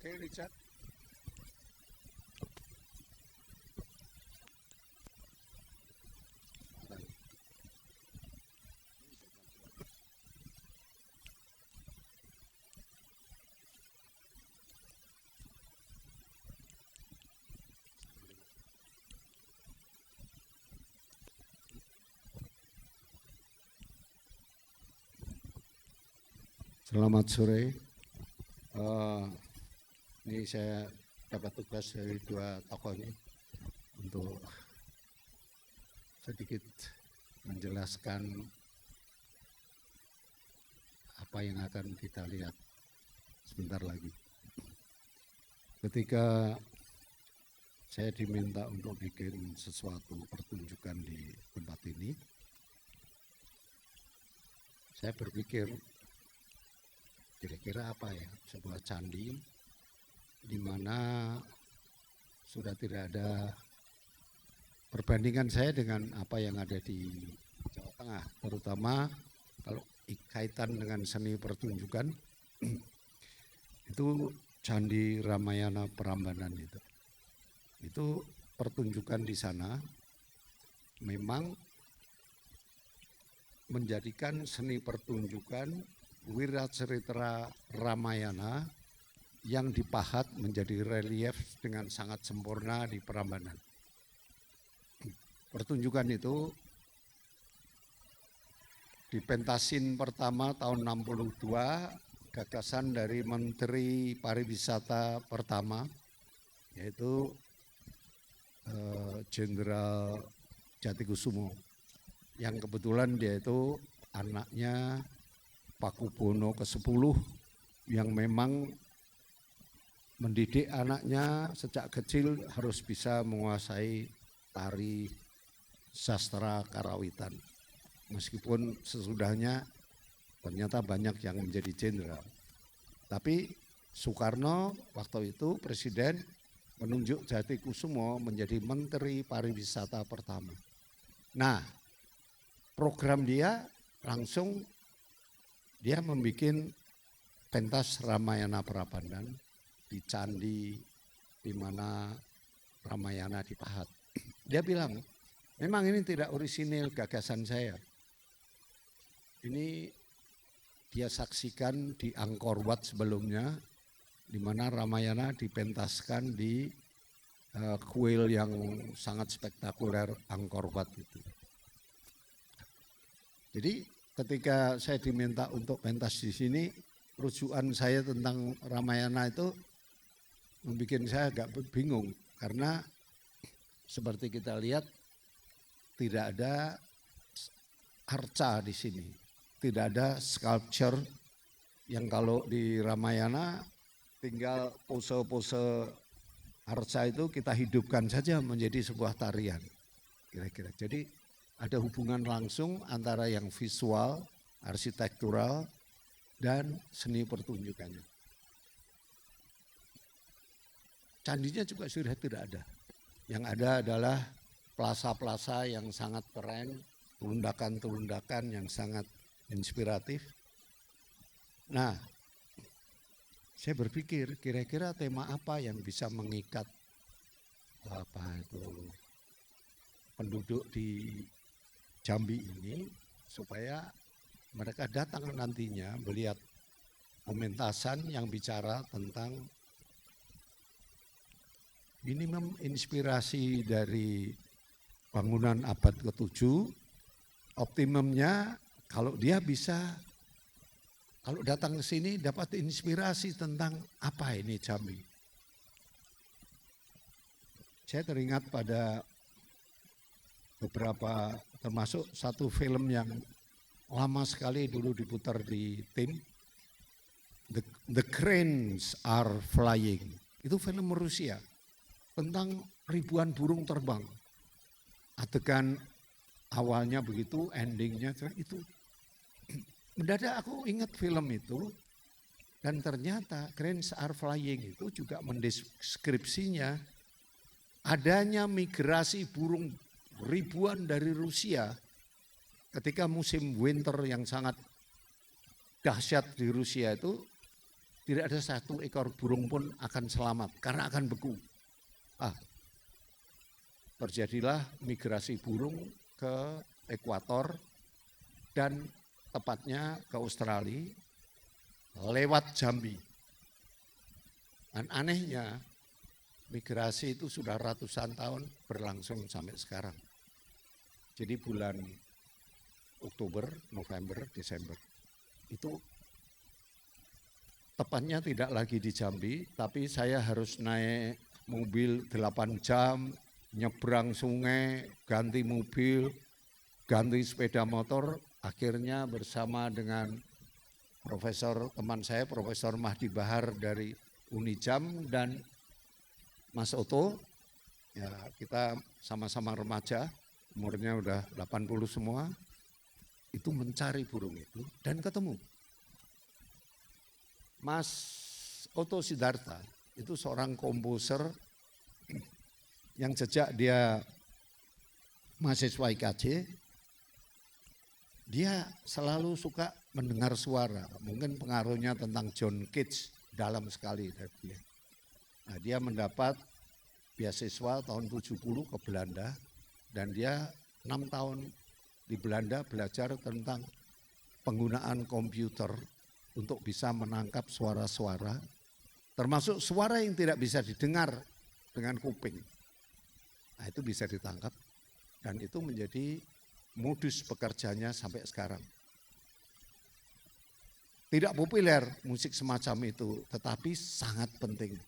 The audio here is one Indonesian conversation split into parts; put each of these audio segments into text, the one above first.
Oke, Richard. Selamat sore. Ini saya dapat tugas dari dua tokoh ini untuk sedikit menjelaskan apa yang akan kita lihat sebentar lagi. Ketika saya diminta untuk bikin sesuatu pertunjukan di tempat ini, saya berpikir kira-kira apa ya, sebuah candi di mana sudah tidak ada perbandingan saya dengan apa yang ada di Jawa Tengah, terutama kalau kaitan dengan seni pertunjukan itu Candi Ramayana Prambanan itu pertunjukan di sana memang menjadikan seni pertunjukan Wiracarita Ramayana yang dipahat menjadi relief dengan sangat sempurna di Prambanan. Pertunjukan itu dipentasin pertama tahun 62, gagasan dari Menteri Pariwisata pertama, yaitu Jenderal Jatikusumo, yang kebetulan dia itu anaknya Pakubono ke-10 yang memang mendidik anaknya sejak kecil harus bisa menguasai tari sastra karawitan. Meskipun sesudahnya ternyata banyak yang menjadi jenderal. Tapi Soekarno waktu itu presiden menunjuk Jatikusumo menjadi Menteri Pariwisata pertama. Nah, program dia langsung dia membuat pentas Ramayana Prambanan di candi di mana Ramayana dipahat. Dia bilang, memang ini tidak orisinil gagasan saya. Ini dia saksikan di Angkor Wat sebelumnya, di mana Ramayana dipentaskan di kuil yang sangat spektakuler Angkor Wat itu. Jadi ketika saya diminta untuk pentas di sini, rujukan saya tentang Ramayana itu membuat saya agak bingung karena seperti kita lihat tidak ada arca di sini, tidak ada sculpture yang kalau di Ramayana tinggal pose-pose arca itu kita hidupkan saja menjadi sebuah tarian kira-kira. Jadi ada hubungan langsung antara yang visual, arsitektural, dan seni pertunjukannya. Candinya juga sudah tidak ada. Yang ada adalah plaza-plaza yang sangat keren, tulundakan-tulundakan yang sangat inspiratif. Nah, saya berpikir kira-kira tema apa yang bisa mengikat penduduk di Jambi ini supaya mereka datang nantinya melihat pementasan yang bicara tentang minimum inspirasi dari bangunan abad ke-7, optimumnya kalau dia bisa, kalau datang ke sini dapat inspirasi tentang apa ini Jambi. Saya teringat pada beberapa, termasuk satu film yang lama sekali dulu diputar di tim, The Cranes Are Flying. Itu film Rusia tentang ribuan burung terbang. Adegan awalnya begitu, endingnya itu. Mendadak aku ingat film itu, dan ternyata Cranes Are Flying itu juga mendeskripsinya adanya migrasi burung ribuan dari Rusia ketika musim winter yang sangat dahsyat di Rusia itu, tidak ada satu ekor burung pun akan selamat karena akan beku. Terjadilah migrasi burung ke ekuator dan tepatnya ke Australia lewat Jambi. Dan anehnya migrasi itu sudah ratusan tahun berlangsung sampai sekarang. Jadi bulan Oktober, November, Desember itu tepatnya tidak lagi di Jambi, tapi saya harus naik mobil 8 jam, nyebrang sungai, ganti mobil, ganti sepeda motor, akhirnya bersama dengan teman saya, Profesor Mahdi Bahar dari Unijam dan Mas Oto, ya kita sama-sama remaja, umurnya udah 80 semua, itu mencari burung itu dan ketemu. Mas Oto Siddhartha itu seorang komposer yang sejak dia mahasiswa IKJ, dia selalu suka mendengar suara. Mungkin pengaruhnya tentang John Cage dalam sekali dari dia. Nah, dia mendapat beasiswa tahun 70 ke Belanda dan dia 6 tahun di Belanda belajar tentang penggunaan komputer untuk bisa menangkap suara-suara, termasuk suara yang tidak bisa didengar dengan kuping. Nah, itu bisa ditangkap dan itu menjadi modus bekerjanya sampai sekarang. Tidak populer musik semacam itu, tetapi sangat penting.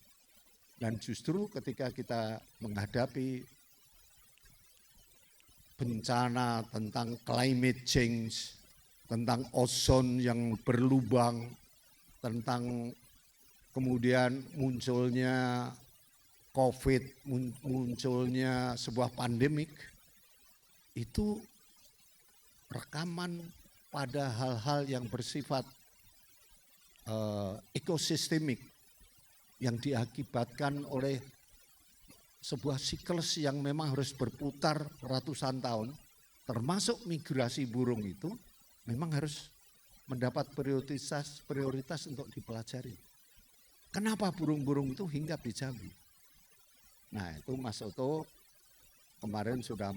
Dan justru ketika kita menghadapi bencana tentang climate change, tentang ozon yang berlubang, tentang kemudian munculnya COVID, munculnya sebuah pandemik, itu rekaman pada hal-hal yang bersifat ekosistemik yang diakibatkan oleh sebuah siklus yang memang harus berputar ratusan tahun, termasuk migrasi burung itu memang harus mendapat prioritas untuk dipelajari. Kenapa burung-burung itu hinggap di Jambi? Nah, itu Mas Oto kemarin sudah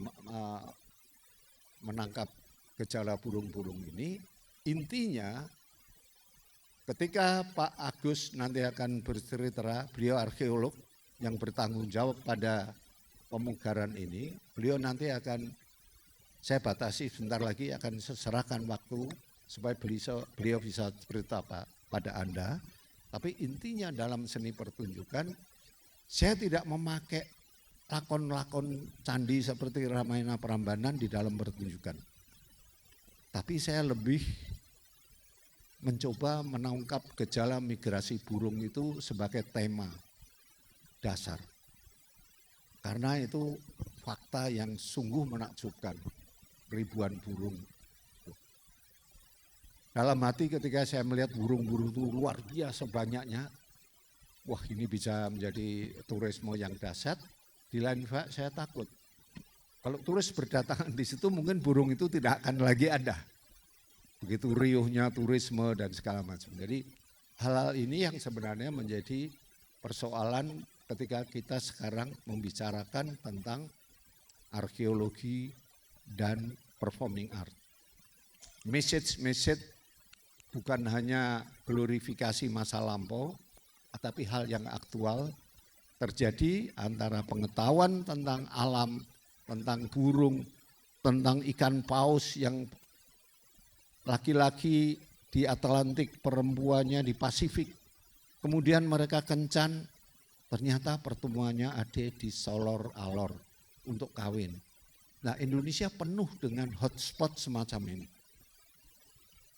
menangkap gejala burung-burung ini. Intinya ketika Pak Agus nanti akan bercerita, beliau arkeolog yang bertanggung jawab pada pemugaran ini, beliau nanti akan, saya batasi sebentar lagi akan serahkan waktu supaya beliau bisa cerita pada Anda. Tapi intinya dalam seni pertunjukan, saya tidak memakai lakon-lakon candi seperti Ramayana Prambanan di dalam pertunjukan. Tapi saya lebih mencoba menangkap gejala migrasi burung itu sebagai tema dasar. Karena itu fakta yang sungguh menakjubkan, ribuan burung. Dalam hati ketika saya melihat burung-burung itu luar biasa banyaknya, wah ini bisa menjadi turisme yang dahsyat. Di lain pihak saya takut. Kalau turis berdatangan di situ mungkin burung itu tidak akan lagi ada. Begitu riuhnya turisme dan segala macam. Jadi hal-hal ini yang sebenarnya menjadi persoalan ketika kita sekarang membicarakan tentang arkeologi dan performing art. Message bukan hanya glorifikasi masa lampau, tapi hal yang aktual terjadi antara pengetahuan tentang alam, tentang burung, tentang ikan paus yang laki-laki di Atlantik, perempuannya di Pasifik. Kemudian mereka kencan, ternyata pertemuannya ada di Solor Alor untuk kawin. Nah, Indonesia penuh dengan hotspot semacam ini.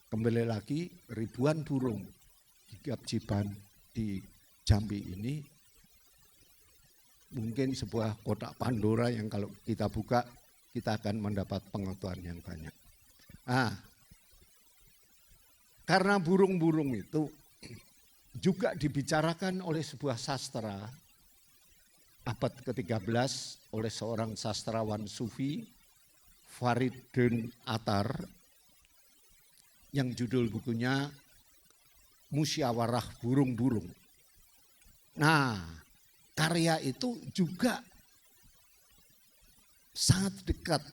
Kembali lagi, ribuan burung di Gapjiban di Jambi ini mungkin sebuah kotak Pandora yang kalau kita buka, kita akan mendapat pengetahuan yang banyak. Nah, karena burung-burung itu juga dibicarakan oleh sebuah sastra abad ke-13 oleh seorang sastrawan Sufi, Faridun Attar, yang judul bukunya musyawarah burung-burung. Nah, karya itu juga sangat dekat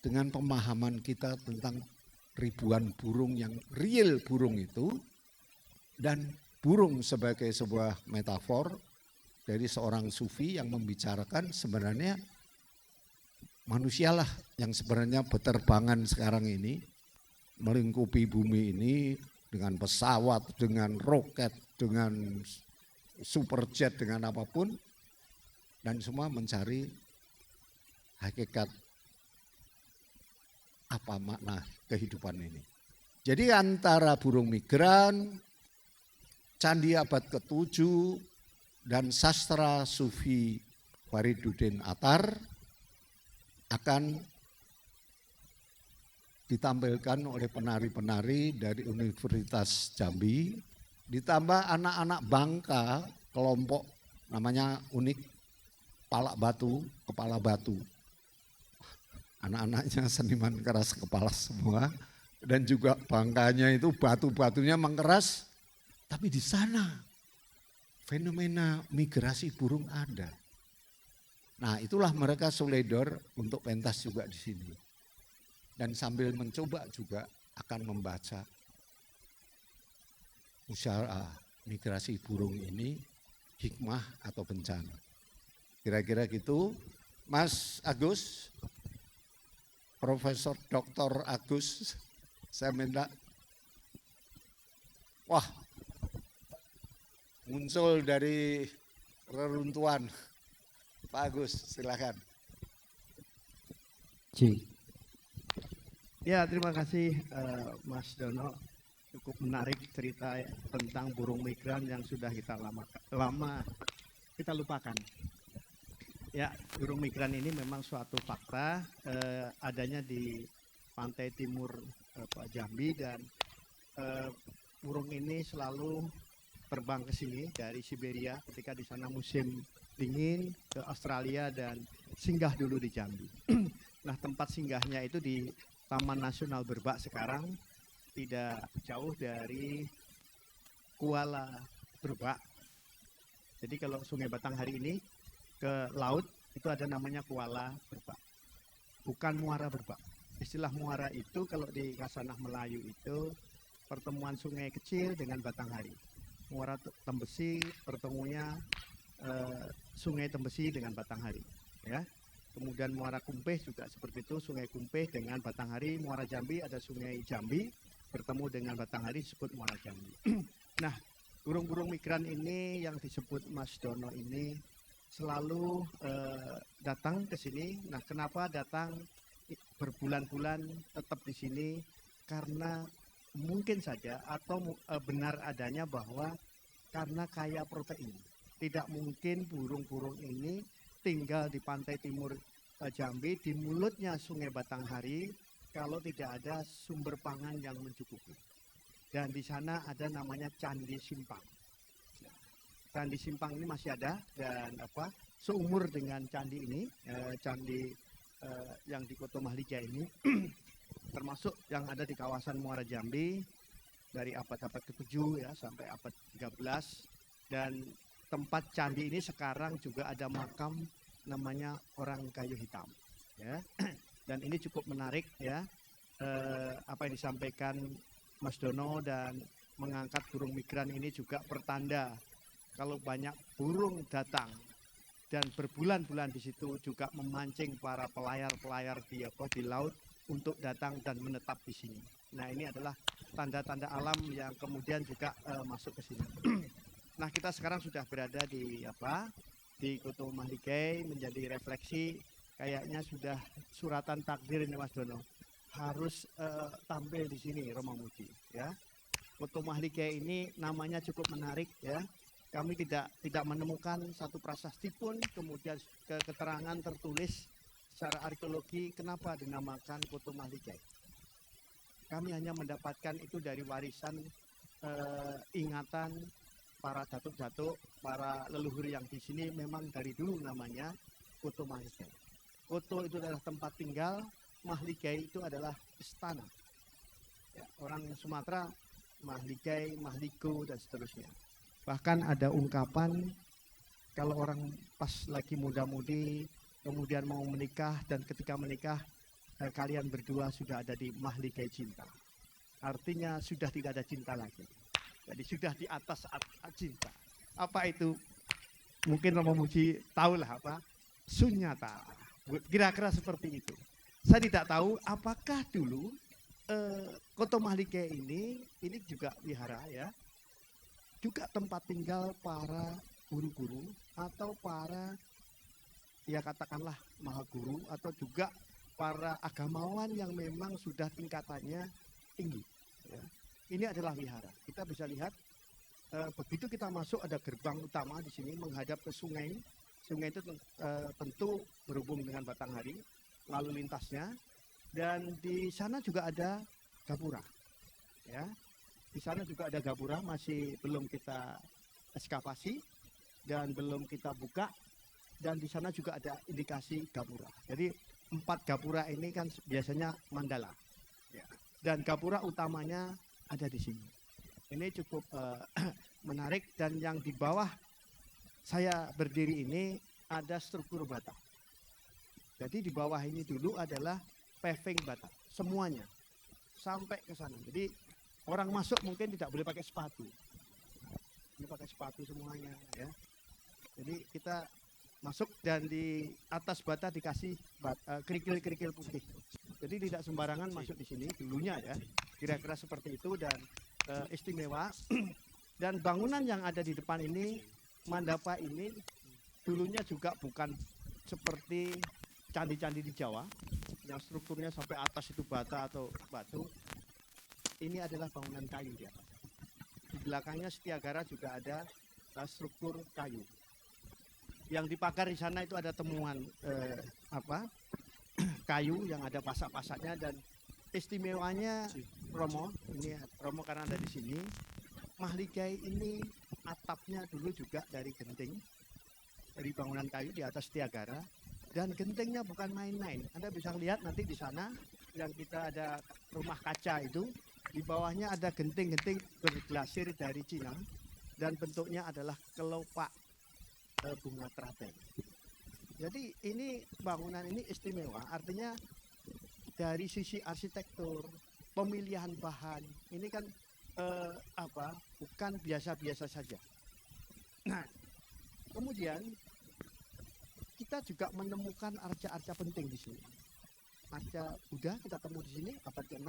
dengan pemahaman kita tentang ribuan burung yang real burung itu, dan burung sebagai sebuah metafor dari seorang sufi yang membicarakan sebenarnya manusialah yang sebenarnya berterbangan sekarang ini melingkupi bumi ini dengan pesawat, dengan roket, dengan superjet, dengan apapun, dan semua mencari hakikat apa makna kehidupan ini. Jadi antara burung migran, candi abad ke-7, dan sastra sufi Fariduddin Attar akan ditampilkan oleh penari-penari dari Universitas Jambi, ditambah anak-anak Bangka, kelompok namanya unik, kepala batu. Anak-anaknya seniman keras kepala semua, dan juga Bangkanya itu batu-batunya mengeras, tapi di sana fenomena migrasi burung ada. Nah, itulah mereka suledor untuk pentas juga di sini. Dan sambil mencoba juga akan membaca musyawarah migrasi burung ini hikmah atau bencana. Kira-kira gitu, Mas Agus, Profesor Dr. Agus, saya minta, wah, muncul dari reruntuhan. Pak Agus, silakan. Ya, terima kasih Mas Dono. Cukup menarik cerita tentang burung migran yang sudah kita lama kita lupakan. Ya, burung migran ini memang suatu fakta adanya di pantai timur Jambi, dan burung ini selalu terbang ke sini dari Siberia ketika di sana musim dingin, ke Australia, dan singgah dulu di Jambi. Nah, tempat singgahnya itu di Taman Nasional Berbak sekarang, tidak jauh dari Kuala Berbak. Jadi kalau Sungai Batanghari ini ke laut itu ada namanya Kuala Berbak, bukan Muara Berbak. Istilah muara itu kalau di Kasanah Melayu itu pertemuan sungai kecil dengan Batanghari. Muara Tembesi pertemunya Sungai Tembesi dengan Batanghari, ya. Kemudian Muara Kumpeh juga seperti itu, Sungai Kumpeh dengan Batanghari. Muara Jambi ada Sungai Jambi bertemu dengan Batanghari disebut Muara Jambi. Nah, burung-burung migran ini yang disebut Mas Dono ini selalu datang ke sini. Nah, kenapa datang berbulan-bulan tetap di sini? Karena mungkin saja atau benar adanya bahwa karena kaya protein. Tidak mungkin burung-burung ini tinggal di pantai timur Jambi, di mulutnya Sungai Batanghari, kalau tidak ada sumber pangan yang mencukupi. Dan di sana ada namanya Candi Simpang. Candi Simpang ini masih ada, dan seumur dengan candi ini, candi yang di Koto Mahlika ini, termasuk yang ada di kawasan Muara Jambi dari abad-abad ke-7 ya sampai abad 13, dan tempat candi ini sekarang juga ada makam namanya orang kayu hitam, ya. Dan ini cukup menarik, ya, apa yang disampaikan Mas Dono, dan mengangkat burung migran ini juga pertanda kalau banyak burung datang dan berbulan-bulan di situ juga memancing para pelayar-pelayar di laut untuk datang dan menetap di sini. Nah, ini adalah tanda-tanda alam yang kemudian juga masuk ke sini. Nah, kita sekarang sudah berada di Koto Mahlika, menjadi refleksi, kayaknya sudah suratan takdir ini Mas Dono. Harus tampil di sini Romo Muji, ya. Koto Mahlika ini namanya cukup menarik, ya. Kami tidak menemukan satu prasasti pun, kemudian keterangan tertulis secara arkeologi kenapa dinamakan Koto Mahlika. Kami hanya mendapatkan itu dari warisan ingatan para datuk-datuk, para leluhur yang di sini memang dari dulu namanya Koto Mahlika. Koto itu adalah tempat tinggal, Mahlika itu adalah istana. Ya, orang Sumatera Mahligai, Mahliko, dan seterusnya. Bahkan ada ungkapan kalau orang pas lagi muda-mudi, kemudian mau menikah, dan ketika menikah, kalian berdua sudah ada di Mahligai cinta. Artinya sudah tidak ada cinta lagi. Jadi sudah di atas cinta. Apa itu? Mungkin Romo Muji tahulah apa? Sunyata. Kira-kira seperti itu. Saya tidak tahu apakah dulu Koto Mahligai ini juga wihara ya. Juga tempat tinggal para guru-guru atau para ya katakanlah maha guru atau juga para agamawan yang memang sudah tingkatannya tinggi. Ya. Ini adalah wihara. Kita bisa lihat begitu kita masuk ada gerbang utama di sini menghadap ke sungai. Sungai itu tentu berhubung dengan Batanghari, lalu lintasnya, dan di sana juga ada gapura. Ya, di sana juga ada gapura, masih belum kita ekskavasi dan belum kita buka, dan di sana juga ada indikasi gapura. Jadi 4 gapura ini kan biasanya mandala. Ya. Dan gapura utamanya ada di sini. Ini cukup menarik, dan yang di bawah saya berdiri ini ada struktur bata. Jadi di bawah ini dulu adalah paving bata, semuanya sampai ke sana. Jadi orang masuk mungkin tidak boleh pakai sepatu. Ini pakai sepatu semuanya ya. Jadi kita masuk dan di atas bata dikasih kerikil-kerikil putih. Jadi tidak sembarangan masuk di sini dulunya ya. Kira-kira seperti itu, dan istimewa. Dan bangunan yang ada di depan ini, mandapa ini, dulunya juga bukan seperti candi-candi di Jawa yang strukturnya sampai atas itu bata atau batu. Ini adalah bangunan kayu di atas. Di belakangnya Setiagara juga ada struktur kayu. Yang dipagar di sana itu ada temuan kayu yang ada pasak-pasaknya, dan istimewanya Romo, ini Romo karena ada di sini, Mahligai ini atapnya dulu juga dari genting, dari bangunan kayu di atas Setiagara, dan gentingnya bukan main-main. Anda bisa lihat nanti di sana yang kita ada rumah kaca itu, di bawahnya ada genting-genting berglasir dari Cina, dan bentuknya adalah kelopak bunga teratai. Jadi ini bangunan ini istimewa, artinya dari sisi arsitektur, pemilihan bahan, ini kan bukan biasa-biasa saja. Nah, kemudian kita juga menemukan arca-arca penting di sini. Arca Buddha kita temui di sini abad ke-6.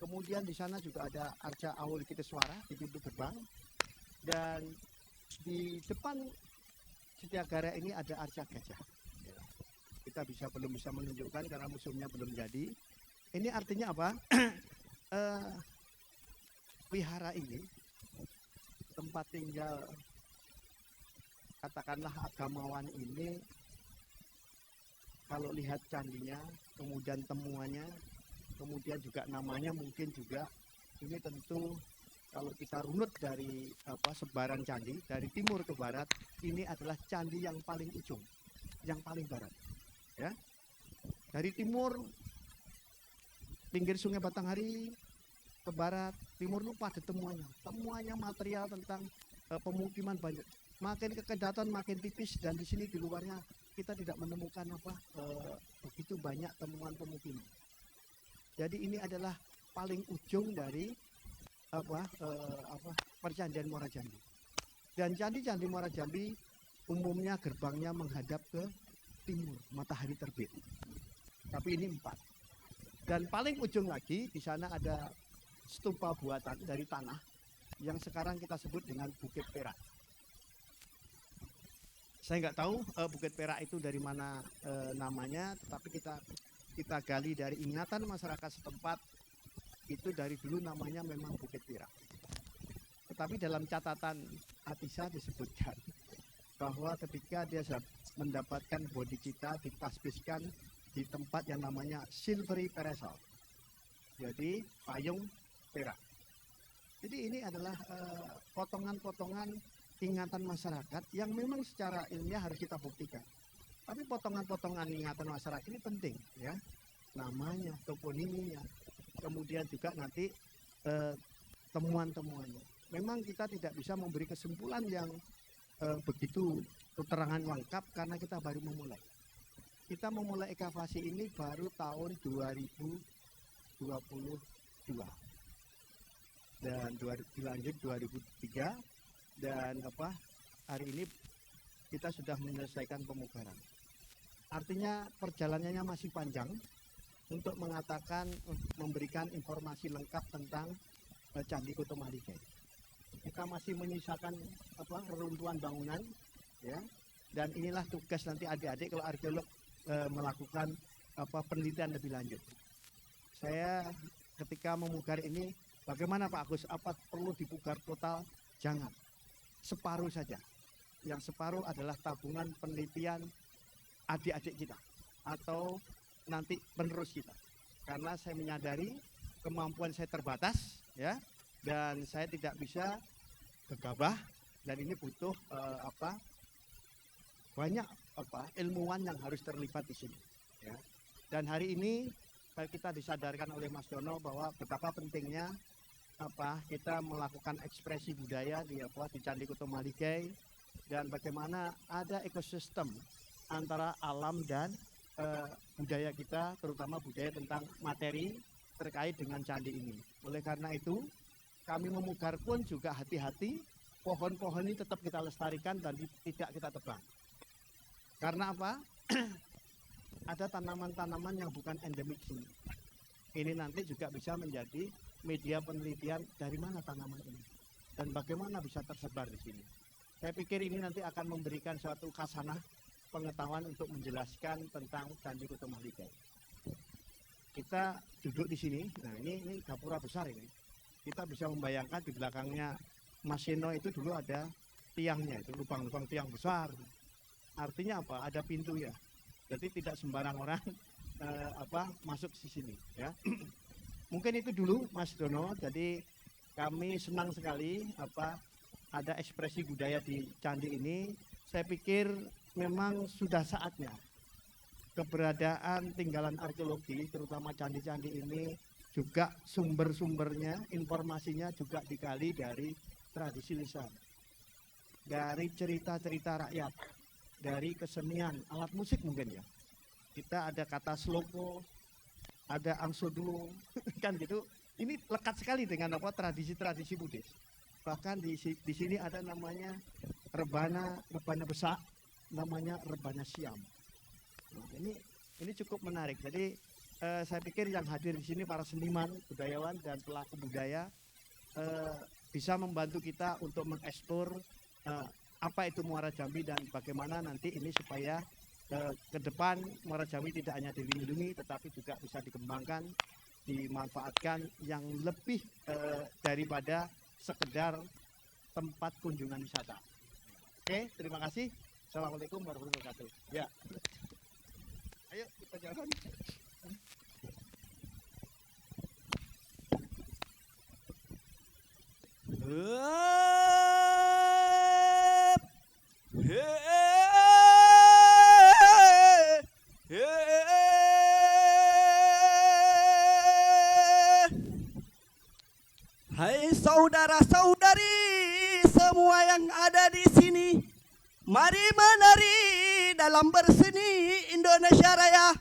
Kemudian di sana juga ada arca Awalokiteswara di pintu gerbang, dan di depan Setiagara ini ada arca gajah. Kita belum bisa menunjukkan karena museumnya belum jadi. Ini artinya apa? Wihara ini tempat tinggal katakanlah agamawan ini, kalau lihat candinya, kemudian temuannya, kemudian juga namanya mungkin juga, ini tentu kalau kita runut dari sebaran candi dari timur ke barat, ini adalah candi yang paling ujung, yang paling barat. Ya, dari timur pinggir Sungai Batanghari ke barat, timur lupa ada temuannya material tentang pemukiman banyak. Makin ke datan makin tipis, dan di sini di luarnya kita tidak menemukan begitu banyak temuan pemukiman. Jadi ini adalah paling ujung dari percandian Muara Jambi. Dan candi-candi Muara Jambi umumnya gerbangnya menghadap ke timur, matahari terbit. Tapi ini 4. Dan paling ujung lagi di sana ada stupa buatan dari tanah yang sekarang kita sebut dengan Bukit Perak. Saya nggak tahu Bukit Perak itu dari mana namanya, tetapi kita gali dari ingatan masyarakat setempat, itu dari dulu namanya memang Bukit Perak. Tetapi dalam catatan Atisa disebutkan bahwa ketika dia mendapatkan bodhicitta ditasbiskan di tempat yang namanya Silvery Peresal, jadi payung perak. Jadi ini adalah potongan-potongan ingatan masyarakat yang memang secara ilmiah harus kita buktikan. Tapi potongan-potongan ingatan masyarakat ini penting, ya, namanya, toponiminya, kemudian juga nanti temuan-temuannya. Memang kita tidak bisa memberi kesimpulan yang begitu keterangan lengkap karena kita baru memulai. Kita memulai ekskavasi ini baru tahun 2022 dan dilanjut 2003 dan hari ini kita sudah menyelesaikan pemugaran. Artinya perjalanannya masih panjang untuk memberikan informasi lengkap tentang Candi Kuto Maligai. Kita masih menyisakan reruntuhan bangunan, ya. Dan inilah tugas nanti adik-adik kalau arkeolog melakukan penelitian lebih lanjut. Saya ketika memugar ini, bagaimana Pak Agus? Apa perlu dipugar total? Jangan. Separuh saja. Yang separuh adalah tabungan penelitian adik-adik kita atau nanti penerus kita. Karena saya menyadari kemampuan saya terbatas, ya, dan saya tidak bisa gegabah, dan ini butuh banyak ilmuwan yang harus terlibat di sini, ya. Dan hari ini kita disadarkan oleh Mas Dono bahwa betapa pentingnya kita melakukan ekspresi budaya di Candi Kuto Maligai, dan bagaimana ada ekosistem antara alam dan budaya kita, terutama budaya tentang materi terkait dengan candi ini. Oleh karena itu, kami memugar pun juga hati-hati, pohon-pohon ini tetap kita lestarikan dan tidak kita tebang. Karena apa? Ada tanaman-tanaman yang bukan endemik sini. Ini nanti juga bisa menjadi media penelitian dari mana tanaman ini dan bagaimana bisa tersebar di sini. Saya pikir ini nanti akan memberikan suatu khasanah pengetahuan untuk menjelaskan tentang Candi Kuto Maligai. Kita duduk di sini. Nah, ini gapura besar ini. Kita bisa membayangkan di belakangnya Mas Seno itu dulu ada tiangnya, itu lubang-lubang tiang besar. Artinya apa? Ada pintu ya. Jadi tidak sembarang orang masuk di sini, ya. Mungkin itu dulu Mas Dono. Jadi kami senang sekali ada ekspresi budaya di candi ini. Saya pikir memang sudah saatnya keberadaan tinggalan arkeologi, terutama candi-candi ini, juga sumber-sumbernya, informasinya juga digali dari tradisi lisan, dari cerita-cerita rakyat, dari kesenian, alat musik mungkin ya. Kita ada kata sloko, ada angsodo, kan gitu. Ini lekat sekali dengan tradisi-tradisi Buddhis. Bahkan di sini ada namanya rebana besak, namanya rebana siam. Nah, ini cukup menarik. Jadi saya pikir yang hadir di sini para seniman, budayawan dan pelaku budaya bisa membantu kita untuk mengeksplor apa itu Muara Jambi dan bagaimana nanti ini supaya ke depan Muara Jambi tidak hanya dilindungi tetapi juga bisa dikembangkan, dimanfaatkan yang lebih daripada sekedar tempat kunjungan wisata. Oke, terima kasih. Assalamualaikum warahmatullahi wabarakatuh. Ya. Ayo kita jalan. Hai saudara-saudari semua yang ada di sini, mari menari dalam berseni Indonesia Raya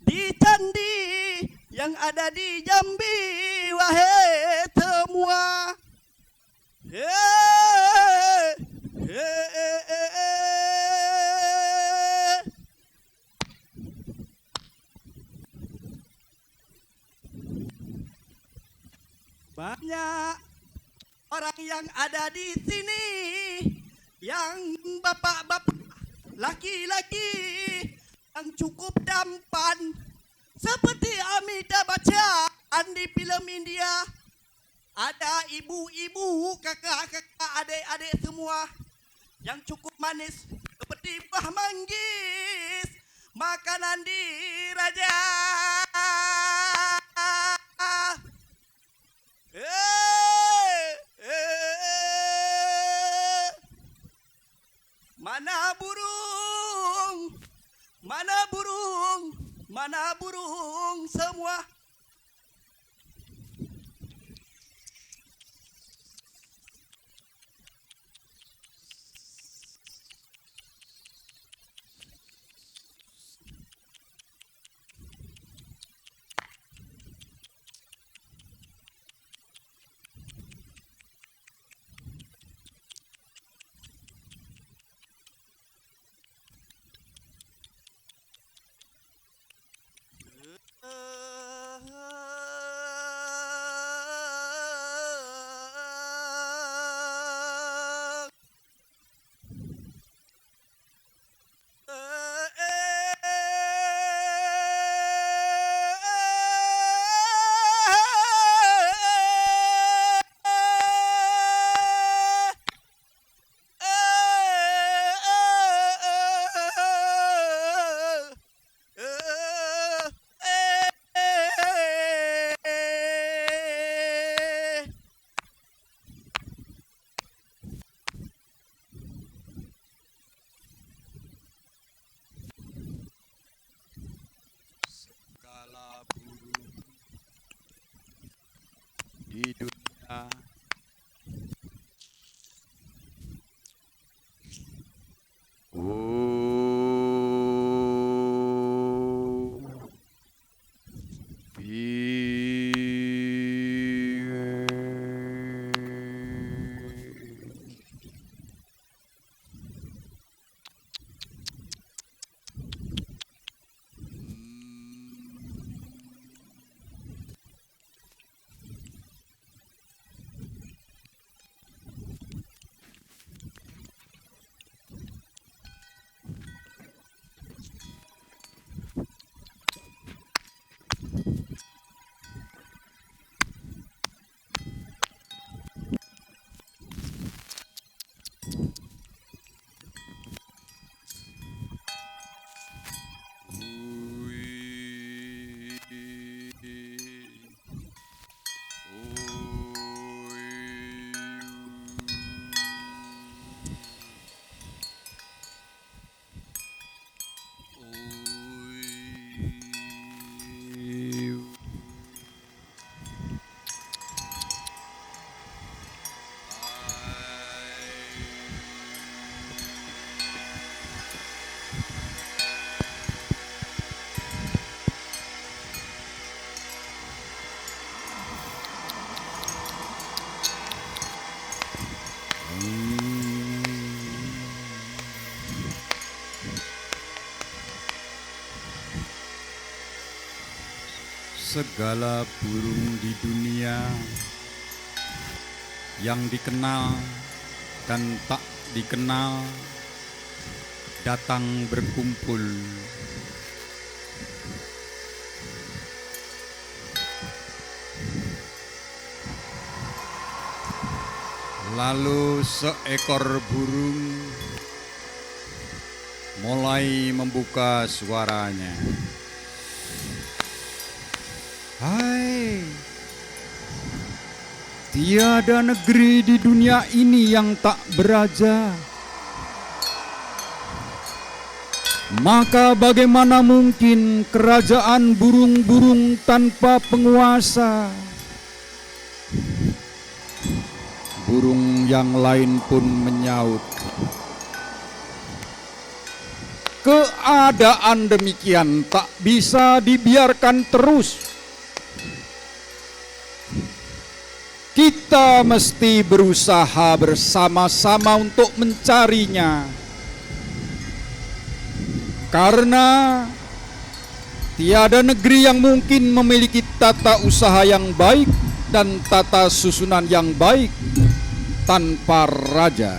di candi yang ada di Jambi, wahai semua. Banyak orang yang ada di sini, yang bapak-bapak, laki-laki yang cukup tampan, seperti Amitabh Bachchan di film India. Ada ibu-ibu, kakak-kakak, adik-adik semua yang cukup manis, seperti buah manggis, makanan di Raja. Mana burung, mana burung, mana burung semua. segala burung di dunia yang dikenal dan tak dikenal datang berkumpul. Lalu seekor burung mulai membuka suaranya. Hai, tiada negeri di dunia ini yang tak beraja. Maka bagaimana mungkin kerajaan burung-burung tanpa penguasa? Burung yang lain pun menyaut, keadaan demikian tak bisa dibiarkan terus. Kita mesti berusaha bersama-sama untuk mencarinya. Karena tiada negeri yang mungkin memiliki tata usaha yang baik dan tata susunan yang baik tanpa raja.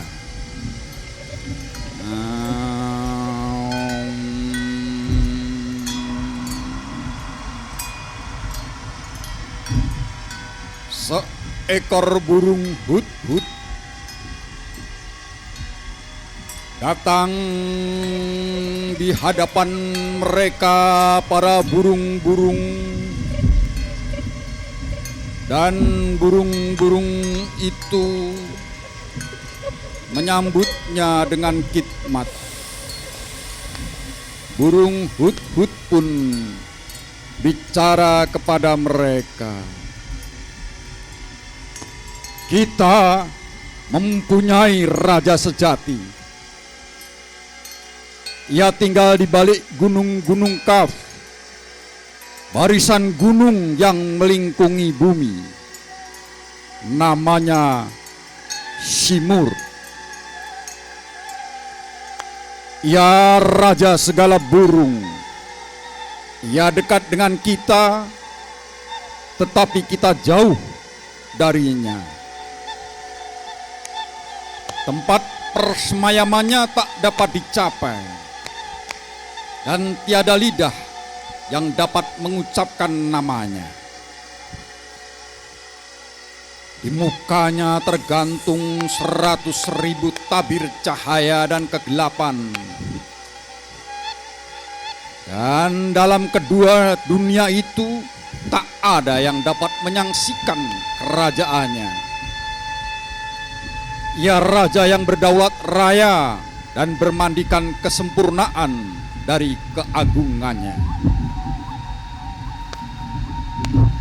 Seekor burung hut-hut datang di hadapan mereka para burung-burung, dan burung-burung itu menyambutnya dengan khidmat. Burung hut-hut pun bicara kepada mereka, kita mempunyai raja sejati. Ia tinggal di balik gunung-gunung Kaf, barisan gunung yang melingkungi bumi. Namanya Simur. Ia raja segala burung. Ia dekat dengan kita, tetapi kita jauh darinya. Tempat persemayamannya tak dapat dicapai, dan tiada lidah yang dapat mengucapkan namanya. Di mukanya tergantung 100.000 tabir cahaya dan kegelapan. Dan dalam kedua dunia itu tak ada yang dapat menyaksikan kerajaannya. Ia raja yang berdaulat raya dan bermandikan kesempurnaan dari keagungannya.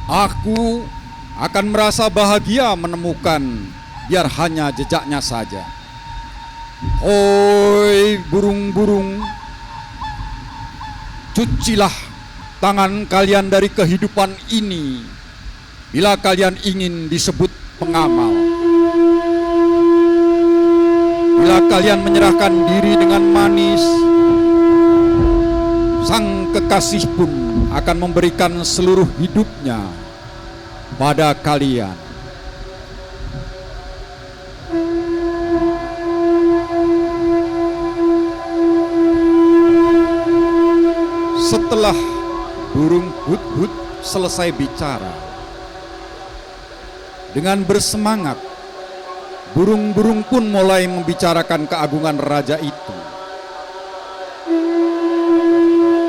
Aku akan merasa bahagia menemukan biar hanya jejaknya saja. Hoi burung-burung, cucilah tangan kalian dari kehidupan ini bila kalian ingin disebut pengamal. Bila kalian menyerahkan diri dengan manis, sang kekasih pun akan memberikan seluruh hidupnya pada kalian. Setelah burung hut-hut selesai bicara, dengan bersemangat, burung-burung pun mulai membicarakan keagungan raja itu.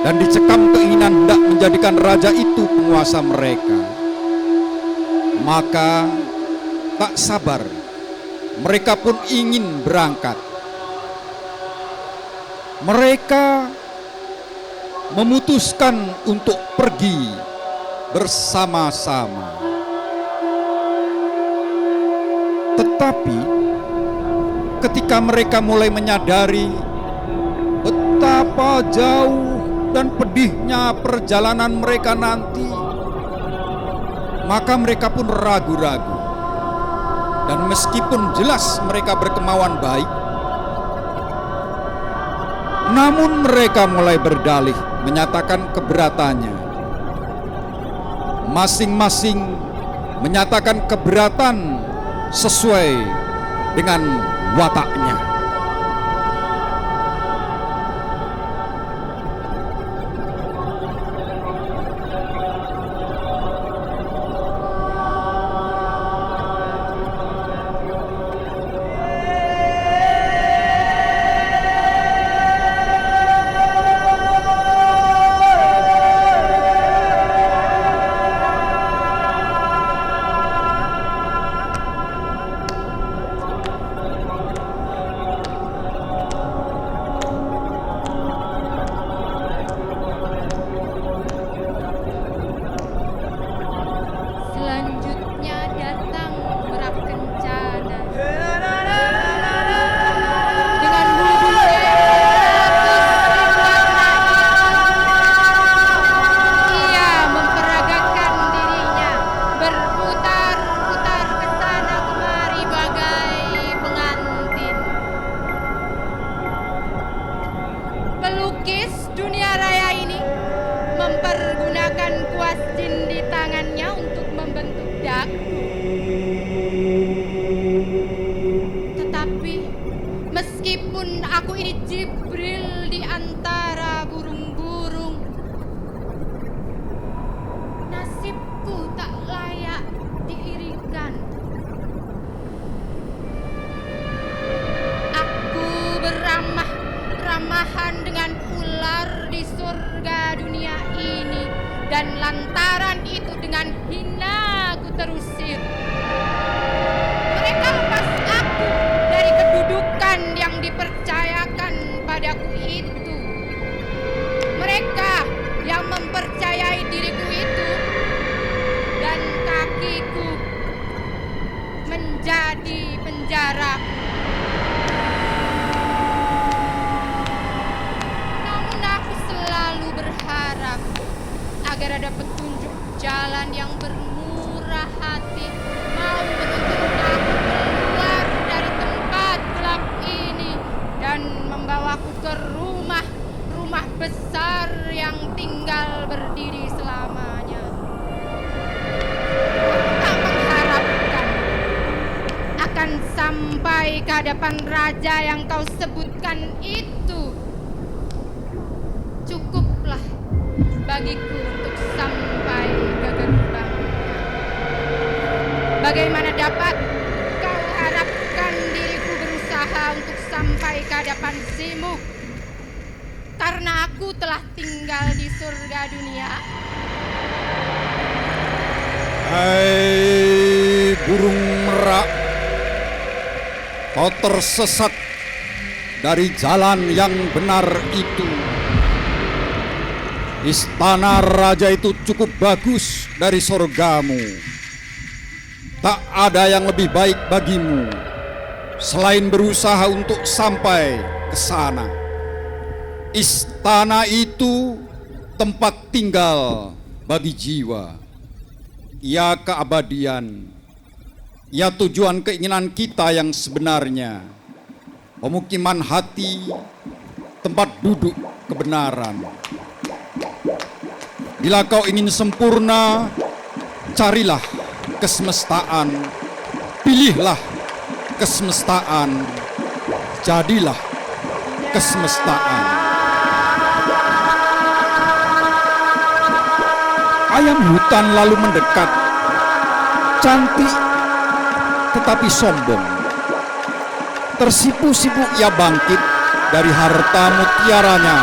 Dan dicekam keinginan hendak menjadikan raja itu penguasa mereka. Maka tak sabar, mereka pun ingin berangkat. Mereka memutuskan untuk pergi bersama-sama. Tetapi ketika mereka mulai menyadari betapa jauh dan pedihnya perjalanan mereka nanti, maka mereka pun ragu-ragu. Dan meskipun jelas mereka berkemauan baik, namun mereka mulai berdalih menyatakan keberatannya. masing-masing menyatakan keberatan sesuai dengan wataknya. Selanjutnya datang merak kencana dengan bulu-bulu ia memperagakan dirinya berputar-putar ke sana kemari bagai pengantin. Pelukis dunia raya ini mempergunakan kuas jin di tangannya untuk membentuk daku. Tetapi meskipun aku ini Jibril di antara burung-burung, nasibku tak layak diirikan. Aku beramah-ramahan dengan ular di surga dunia ini, dan lantaran itu dengan hina aku terusir. Mereka lepas aku dari kedudukan yang dipercayakan padaku itu. Mereka yang mempercayai diriku itu, dan kakiku menjadi penjara. Namun aku selalu berharap agar ada petunjuk jalan yang bermurah hati mau menuntun aku keluar dari tempat gelap ini dan membawaku ke rumah besar yang tinggal berdiri selamanya. Aku tak mengharapkan akan sampai ke hadapan raja yang kau sebutkan itu. Cukuplah bagiku untuk sampai ke gerbang. Bagaimana dapat kau harapkan diriku berusaha untuk sampai ke hadapan simu? Karena aku telah tinggal di surga dunia. Hai burung merak, kau tersesat dari jalan yang benar itu. Istana raja itu cukup bagus dari sorgamu. Tak ada yang lebih baik bagimu selain berusaha untuk sampai ke sana. Istana itu tempat tinggal bagi jiwa. Ia keabadian. Ia tujuan keinginan kita yang sebenarnya. Pemukiman hati, tempat duduk kebenaran. Bila kau ingin sempurna, carilah kesemestaan, pilihlah kesemestaan, jadilah kesemestaan. Ayam hutan lalu mendekat, cantik tetapi sombong. Tersipu-sipu ia bangkit dari harta mutiaranya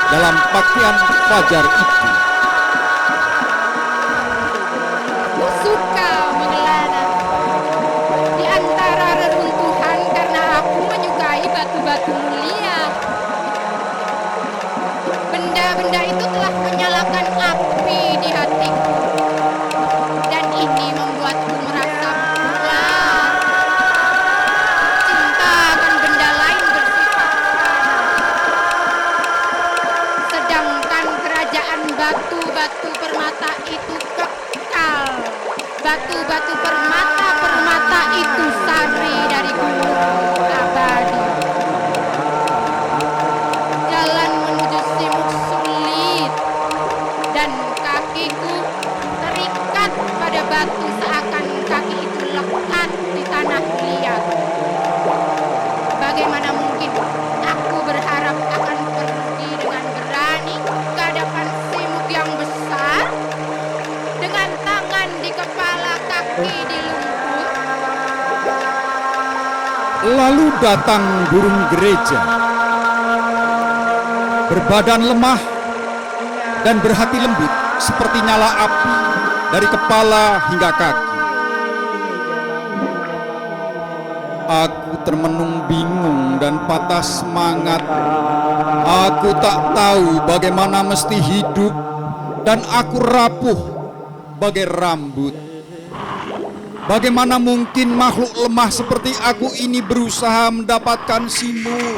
dalam pakaian fajar itu. Aku suka mengelana di antara reruntuhan karena aku menyukai batu-batu mulia. Benda-benda itu telah menyalakan api di hatiku, dan ini membuatku merasa pulas. Cinta akan benda lain bersifat sedangkan kerajaan batu-batu permata itu kekal. Batu-batu permata itu sari dari gunung abadi. bagaimana mungkin aku berharap akan pergi dengan berani ke hadapan Simuk yang besar dengan tangan di kepala, kaki di lumpur. Lalu datang burung gereja, berbadan lemah dan berhati lembut seperti nyala api dari kepala hingga kaki. Aku termenung bingung dan patah semangat. Aku tak tahu bagaimana mesti hidup dan aku rapuh bagai rambut. Bagaimana mungkin makhluk lemah seperti aku ini berusaha mendapatkan Simur?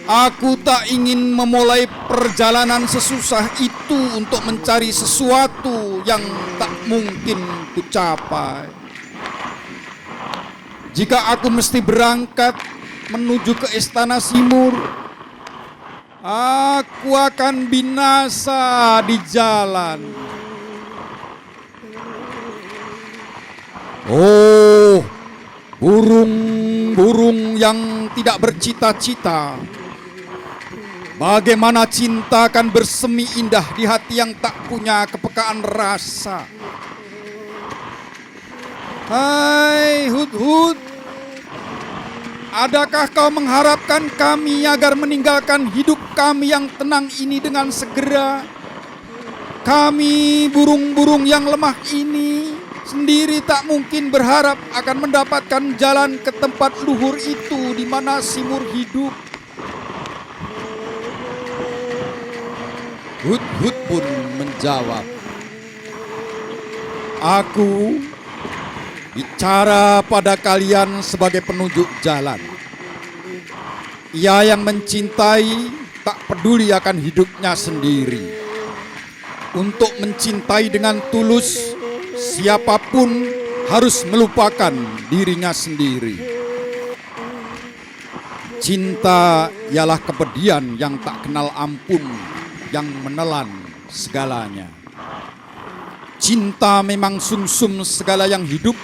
Aku tak ingin memulai perjalanan sesusah itu untuk mencari sesuatu yang tak mungkin kucapai. Jika aku mesti berangkat menuju ke istana Simur, aku akan binasa di jalan. Oh, burung-burung yang tidak bercita-cita, bagaimana cinta akan bersemi indah di hati yang tak punya kepekaan rasa. Hai hut-hut, adakah kau mengharapkan kami agar meninggalkan hidup kami yang tenang ini dengan segera? Kami burung-burung yang lemah ini sendiri tak mungkin berharap akan mendapatkan jalan ke tempat luhur itu di mana Simur hidup. Hut-hut pun menjawab, aku bicara pada kalian sebagai penunjuk jalan. Ia yang mencintai tak peduli akan hidupnya sendiri. Untuk mencintai dengan tulus, siapapun harus melupakan dirinya sendiri. Cinta ialah kepedihan yang tak kenal ampun, yang menelan segalanya. Cinta memang sumsum segala yang hidup,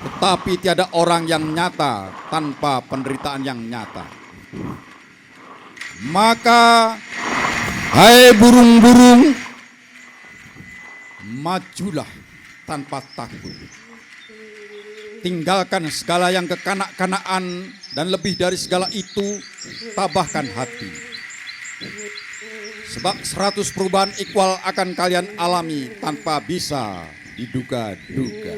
tetapi tiada orang yang nyata tanpa penderitaan yang nyata. Maka, hai burung-burung, majulah tanpa takut. Tinggalkan segala yang kekanak-kanakan dan lebih dari segala itu, tabahkan hati. Sebab 100 perubahan ikhwal akan kalian alami tanpa bisa diduga-duga.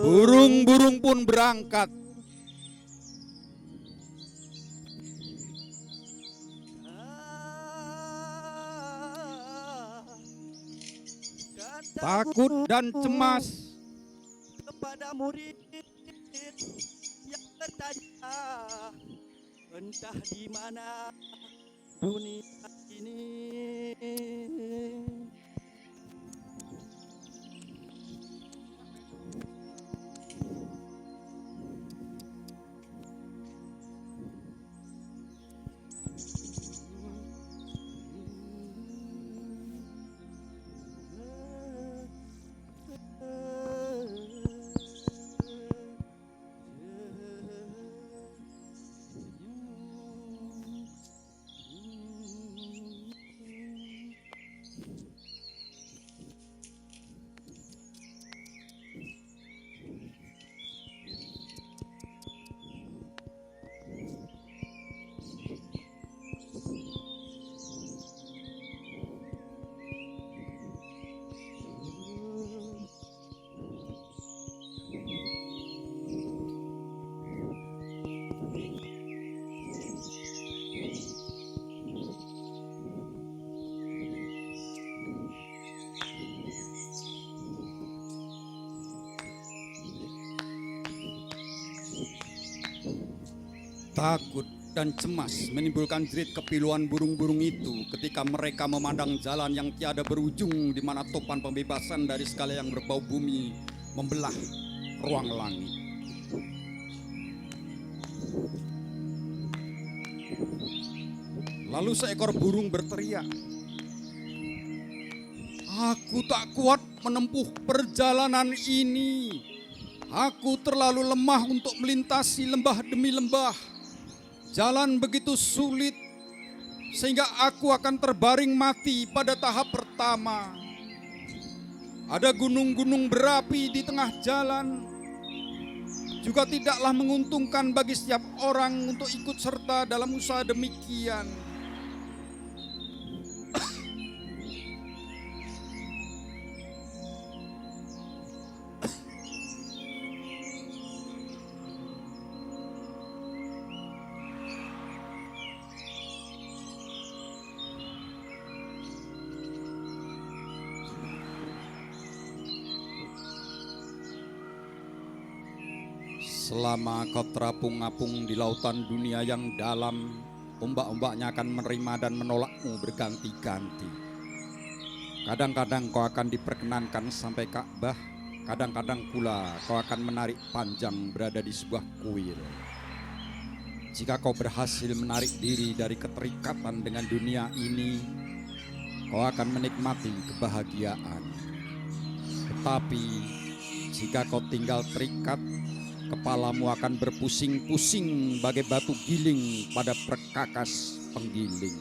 Burung-burung pun berangkat. Takut dan cemas kepada murid yang bertanya, entah di mana dunia ini. Takut dan cemas menimbulkan jerit kepiluan burung-burung itu ketika mereka memandang jalan yang tiada berujung, di mana topan pembebasan dari segala yang berbau bumi membelah ruang langit. Lalu seekor burung berteriak, "Aku tak kuat menempuh perjalanan ini. Aku terlalu lemah untuk melintasi lembah demi lembah. Jalan begitu sulit sehingga aku akan terbaring mati pada tahap pertama. Ada gunung-gunung berapi di tengah jalan. Juga tidaklah menguntungkan bagi setiap orang untuk ikut serta dalam usaha demikian. Selama kau terapung-apung di lautan dunia yang dalam, ombak-ombaknya akan menerima dan menolakmu berganti-ganti. Kadang-kadang kau akan diperkenankan sampai Ka'bah, kadang-kadang pula kau akan menarik panjang berada di sebuah kuil. Jika kau berhasil menarik diri dari keterikatan dengan dunia ini, kau akan menikmati kebahagiaan. Tetapi jika kau tinggal terikat, kepalamu akan berpusing-pusing bagai batu giling pada perkakas penggiling.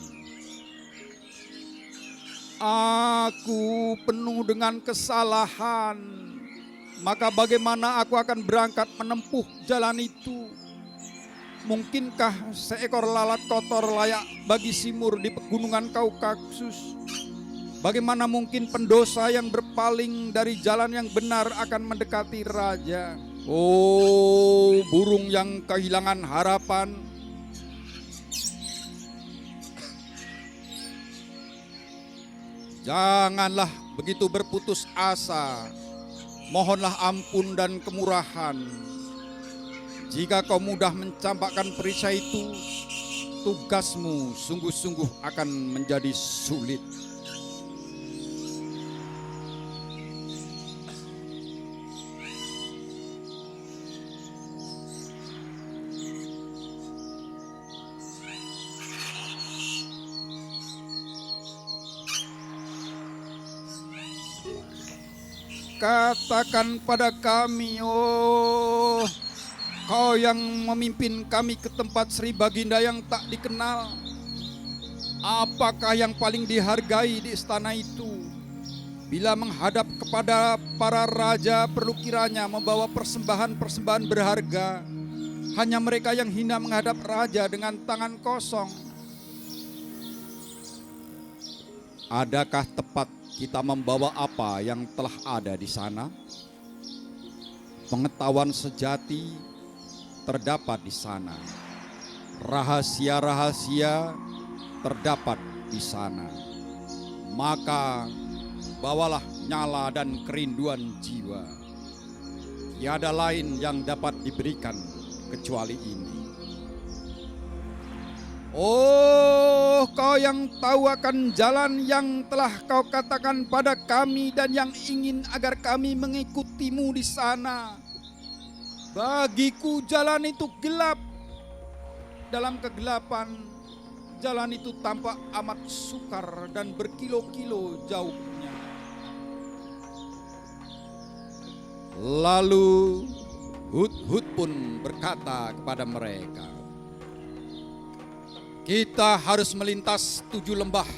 Aku penuh dengan kesalahan, maka bagaimana aku akan berangkat menempuh jalan itu? Mungkinkah seekor lalat kotor layak bagi simur di pegunungan Kaukasus? Bagaimana mungkin pendosa yang berpaling dari jalan yang benar akan mendekati raja? Oh, burung yang kehilangan harapan, janganlah begitu berputus asa. Mohonlah ampun dan kemurahan. Jika kau mudah mencampakkan perisai itu, tugasmu sungguh-sungguh akan menjadi sulit. Katakan pada kami, oh kau yang memimpin kami ke tempat Sri Baginda yang tak dikenal, apakah yang paling dihargai di istana itu? Bila menghadap kepada para raja, perlu kiranya membawa persembahan-persembahan berharga. Hanya mereka yang hina menghadap raja dengan tangan kosong. Adakah tepat kita membawa apa yang telah ada di sana? Pengetahuan sejati terdapat di sana. Rahasia-rahasia terdapat di sana. Maka bawalah nyala dan kerinduan jiwa. Tiada lain yang dapat diberikan kecuali ini. Oh, kau yang tahu akan jalan yang telah kau katakan pada kami dan yang ingin agar kami mengikutimu di sana. Bagiku jalan itu gelap. Dalam kegelapan, jalan itu tampak amat sukar dan berkilo-kilo jauhnya. Lalu Hudhud pun berkata kepada mereka, kita harus melintas 7 lembah.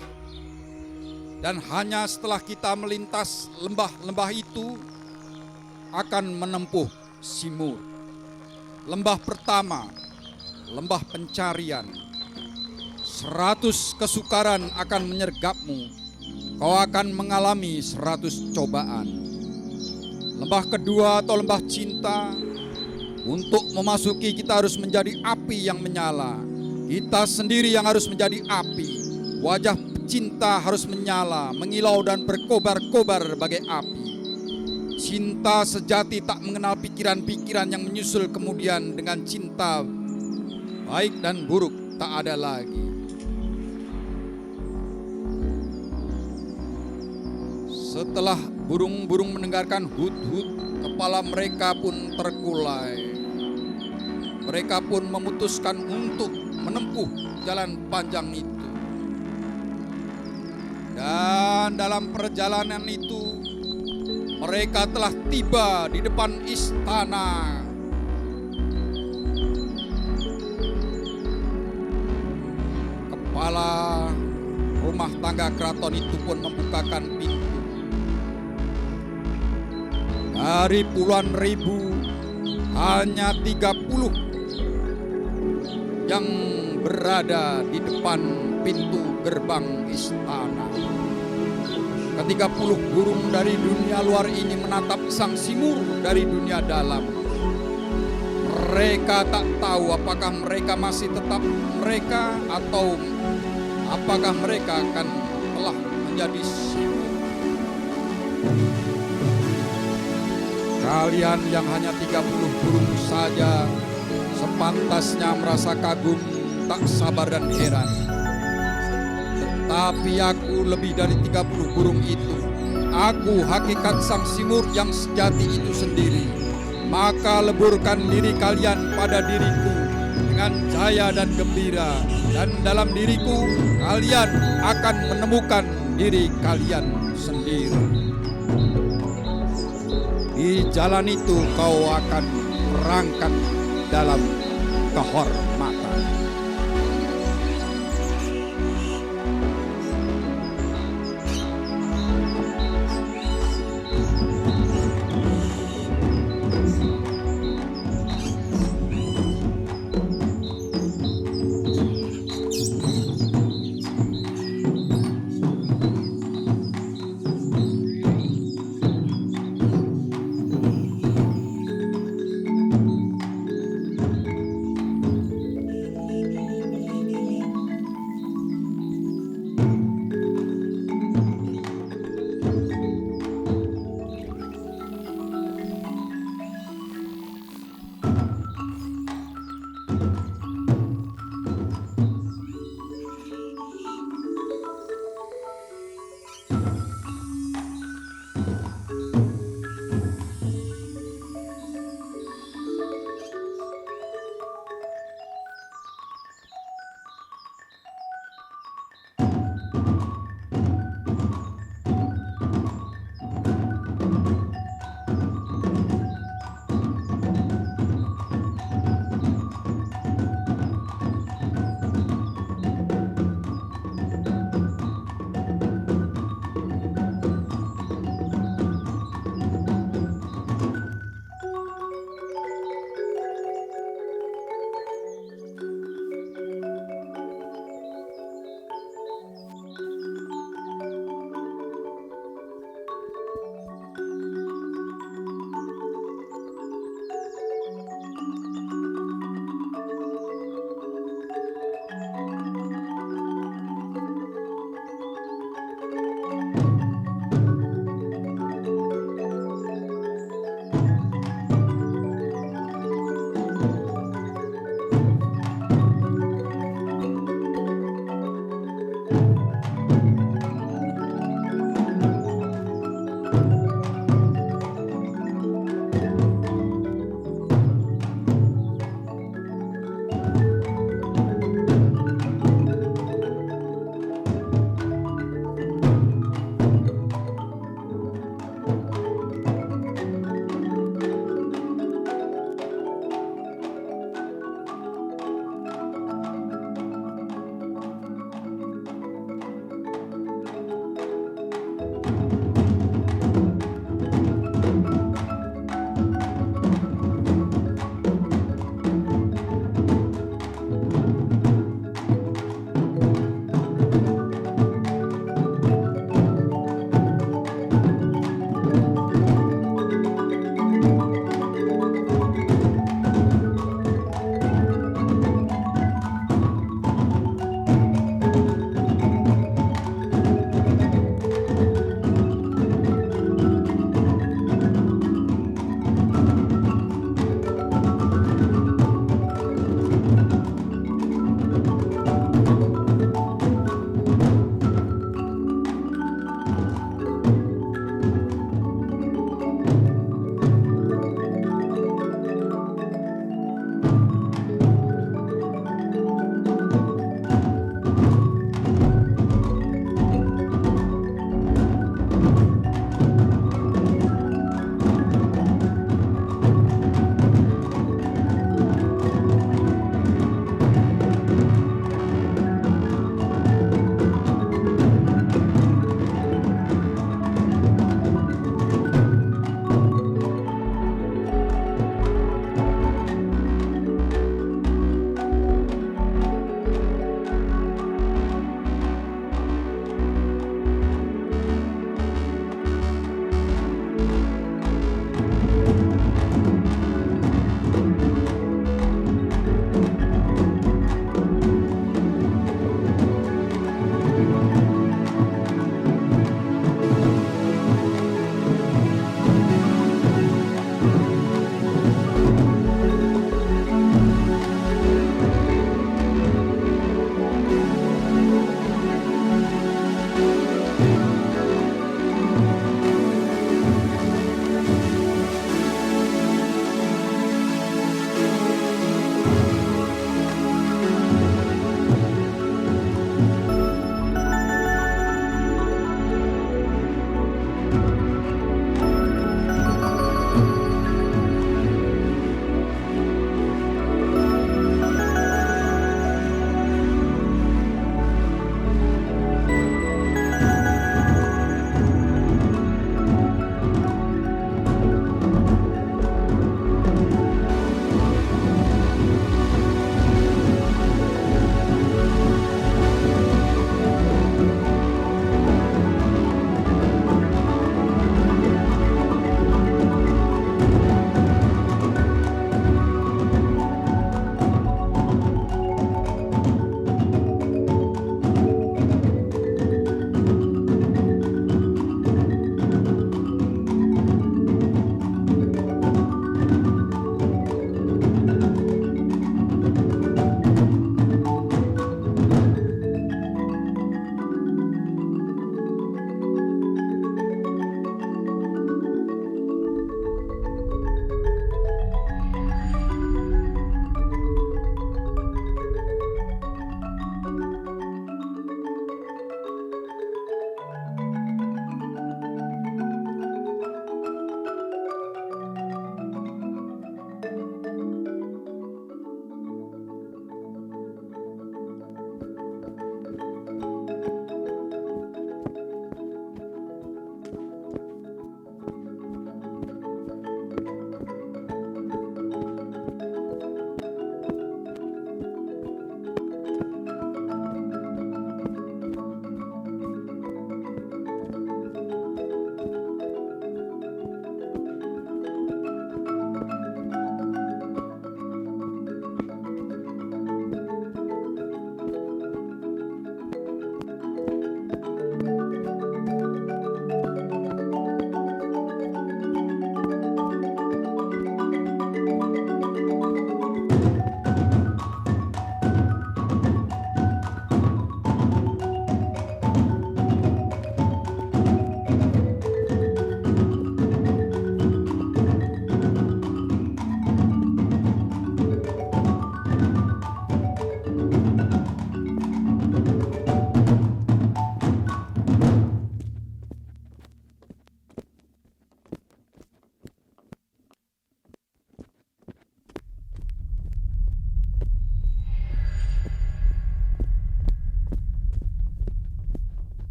Dan hanya setelah kita melintas lembah-lembah itu akan menempuh Simur. Lembah pertama, lembah pencarian. 100 kesukaran akan menyergapmu. Kau akan mengalami 100 cobaan. Lembah kedua atau lembah cinta, untuk memasuki kita harus menjadi api yang menyala. Kita sendiri yang harus menjadi api. Wajah cinta harus menyala, mengilau dan berkobar-kobar bagai api. Cinta sejati tak mengenal pikiran-pikiran yang menyusul kemudian dengan cinta baik dan buruk tak ada lagi. Setelah burung-burung mendengarkan hut-hut, kepala mereka pun terkulai. Mereka pun memutuskan untuk menempuh jalan panjang itu. Dan dalam perjalanan itu, mereka telah tiba di depan istana. Kepala rumah tangga keraton itu pun membukakan pintu. Dari puluhan ribu, hanya 30 yang berada di depan pintu gerbang istana. Ketika 10 burung dari dunia luar ini menatap sang Simur dari dunia dalam. Mereka tak tahu apakah mereka masih tetap mereka atau apakah mereka akan telah menjadi Simur. Kalian yang hanya 30 burung saja sepantasnya merasa kagum, tak sabar dan heran. Tetapi aku lebih dari 30 burung itu. Aku hakikat sang Simur yang sejati itu sendiri. Maka leburkan diri kalian pada diriku dengan jaya dan gembira. Dan dalam diriku kalian akan menemukan diri kalian sendiri. Di jalan itu kau akan berangkat dalam kehormatan.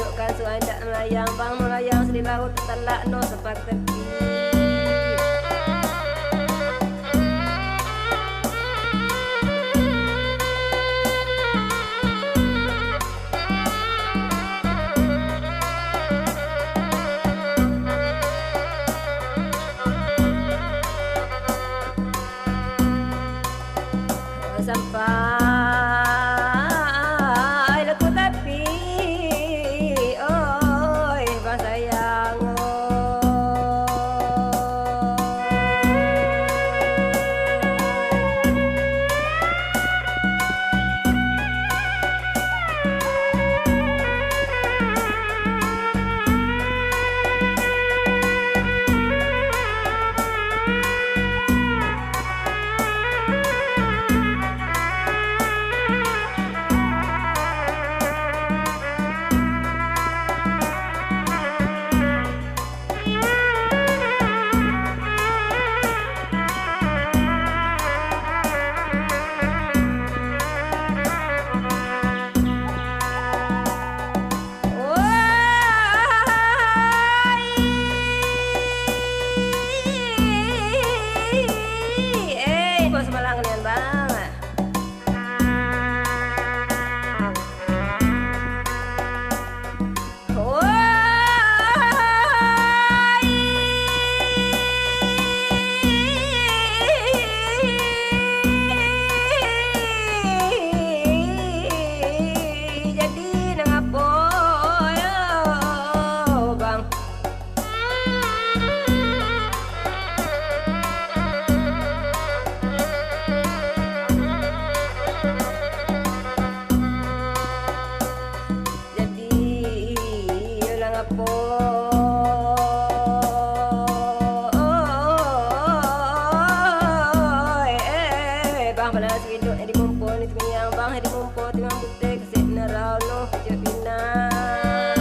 hidupkan sungai tak melayang, bang melayang di laut telak no sepak tepi. Sampai laku tapi oi bang sayang bos malang nian bang. Jadi nang apa ya bang? Bang pada hidup di mumpun itu yang bang di mumpun tengah putih kesek nerau no kejut pinang.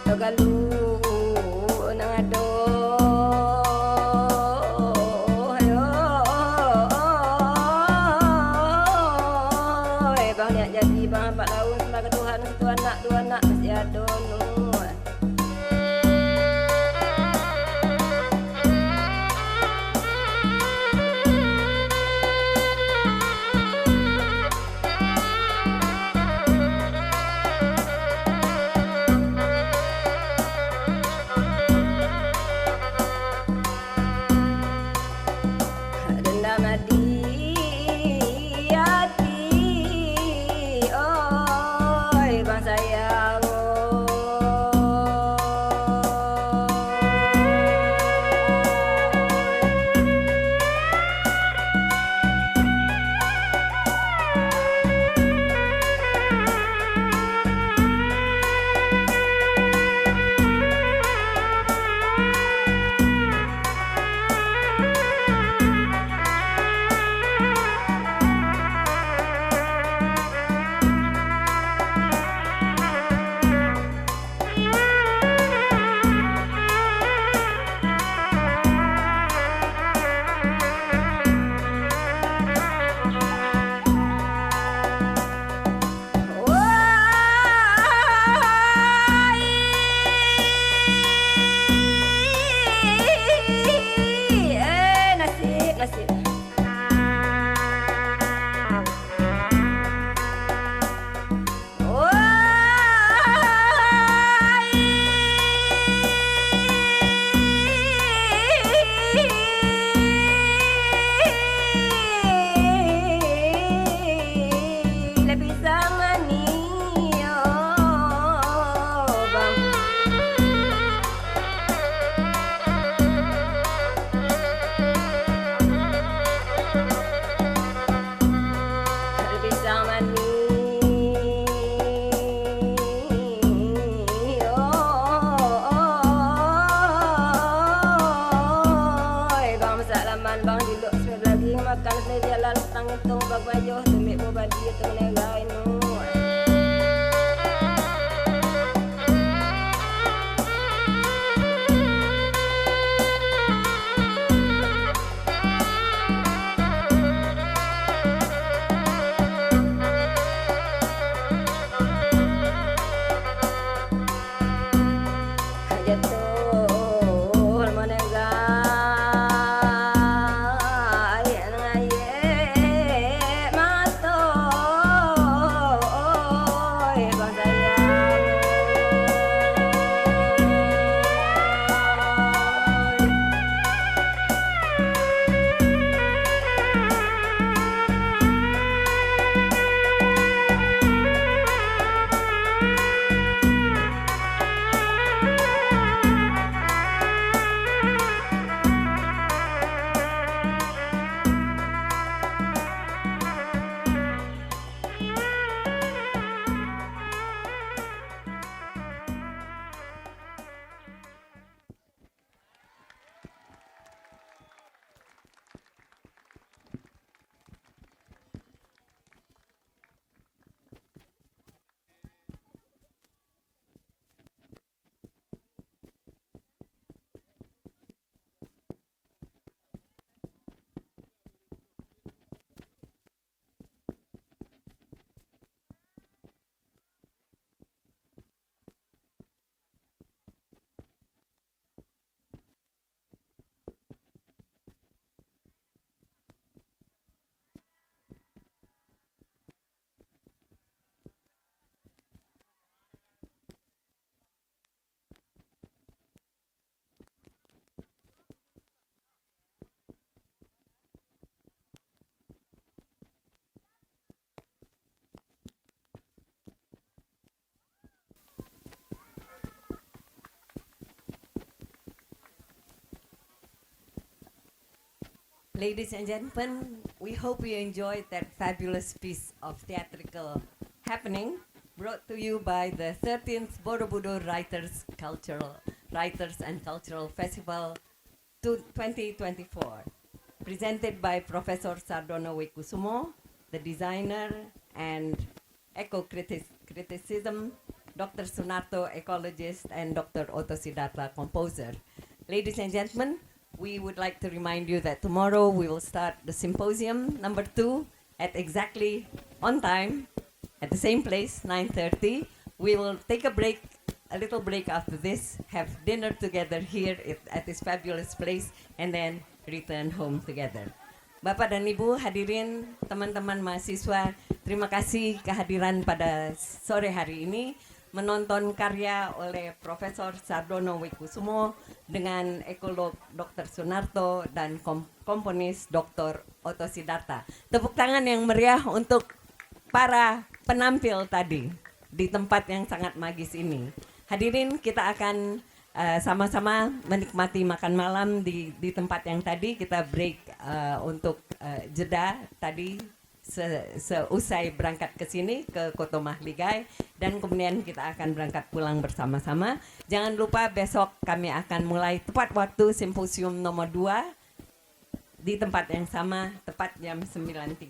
Dogalu nang ado ayo bang niat jadi bang 4 tahun sebagai Tuhan satu anak 2 anak masih ada nu dendam hati oi bang sayang nasib lebih sangat nih bang lebih sama nih bang masak laman bang duduk semua lagi makan semua jalan petang hitung bag baju tumik boba dia tu menegai nu jatuh menegai ngaye mato bang sayang Ladies and gentlemen, we hope you enjoyed that fabulous piece of theatrical happening brought to you by the 13th Borobudur Writers and Cultural Festival 2024, presented by Professor Sardono Wekusumo, the designer and eco-criticism Dr. Sunarto, ecologist, and Dr. Otto Siddhartha, composer. Ladies and gentlemen, we would like to remind you that tomorrow we will start the symposium number 2 at exactly on time, at the same place, 9:30. We will take a little break after this, have dinner together here at this fabulous place, and then return home together. Bapak dan Ibu hadirin, teman-teman mahasiswa, terima kasih kehadiran pada sore hari ini menonton karya oleh Profesor Sardono Wikusumo dengan ekolog Dr. Sunarto dan komponis Dr. Otto Siddhartha. Tepuk tangan yang meriah untuk para penampil tadi di tempat yang sangat magis ini. Hadirin, kita akan sama-sama menikmati makan malam di tempat yang tadi. Kita break untuk jeda tadi seusai berangkat ke sini ke Koto Mahligai, dan kemudian kita akan berangkat pulang bersama-sama. Jangan lupa besok kami akan mulai tepat waktu simposium nomor 2 di tempat yang sama, tepat jam 9.30.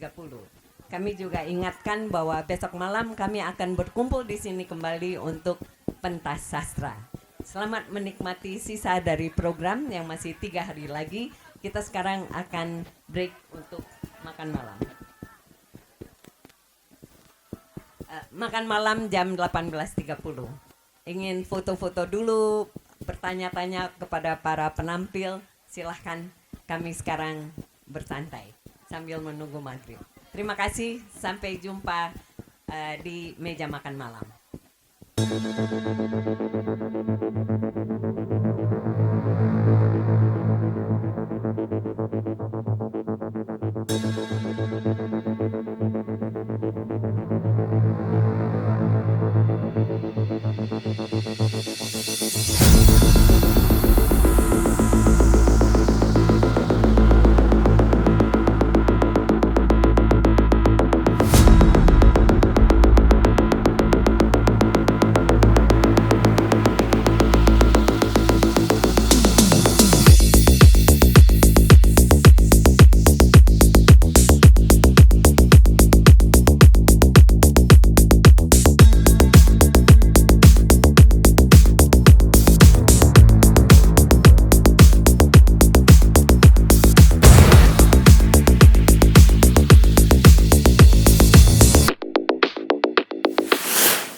Kami juga ingatkan bahwa besok malam kami akan berkumpul di sini kembali untuk pentas sastra. Selamat menikmati sisa dari program yang masih 3 hari lagi. Kita sekarang akan break untuk makan malam. Makan malam jam 18.30. Ingin foto-foto dulu, bertanya-tanya kepada para penampil, silahkan. Kami sekarang bersantai sambil menunggu maghrib. Terima kasih, sampai jumpa di meja makan malam.